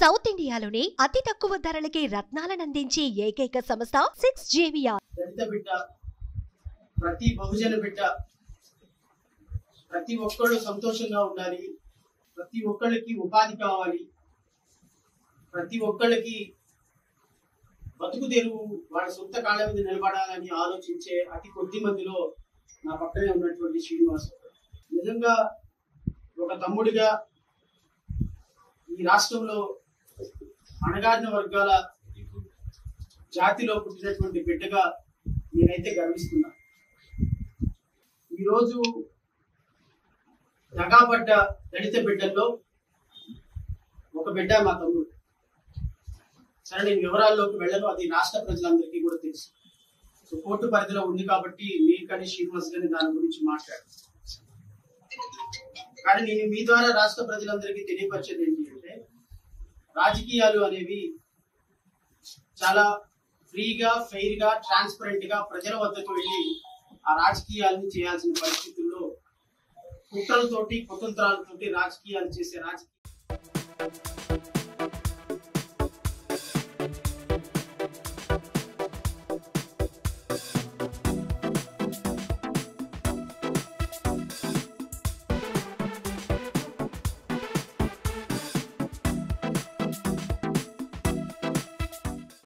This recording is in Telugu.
సౌత్ ఇండియాలోనే అతి తక్కువ ధరలకి రత్నాలనందించే ఏకైక సంస్థ 6JVR. దళిత బిడ్డ, ప్రతి బహుజన బిడ్డ, ప్రతి ఒక్కళ్ళు సంతోషంగా ఉండాలి, ప్రతి ఒక్కళ్ళకి ఉపాధి కావాలి, ప్రతి ఒక్కళ్ళకి బతుకు తెరువు వాళ్ళ సొంత కాళ్ళ మీద నిలబడాలని ఆలోచించే అతి కొద్ది మందిలో నా పక్కనే ఉన్నటువంటి శ్రీనివాస్. నిజంగా ఒక తమ్ముడిగా ఈ రాష్ట్రంలో అణగారిన వర్గాల జాతిలో పుట్టినటువంటి బిడ్డగా నేనైతే గర్విస్తున్నా. ఈరోజు దగాపడ్డ దళిత బిడ్డల్లో ఒక బిడ్డ మా తమ్ముడు. సరే, నేను వివరాల్లోకి వెళ్ళను, అది రాష్ట్ర ప్రజలందరికీ కూడా తెలుసు. సో కోర్టు పరిధిలో ఉంది కాబట్టి మీరు కానీ శ్రీనివాస్ గాని దాని గురించి మాట్లాడు. కానీ నేను మీ ద్వారా రాష్ట్ర ప్రజలందరికీ తెలియపరిచేది ఏంటి అంటే, రాజకీయాలు అనేవి చాలా ఫ్రీగా, ఫెయిర్ గా, ట్రాన్స్పరెంట్ గా ప్రజల వద్దకు వెళ్ళి ఆ రాజకీయాలను చేయాల్సిన పరిస్థితుల్లో కుట్రలతోటి, కుతంత్రాలతోటి రాజకీయాలు చేసే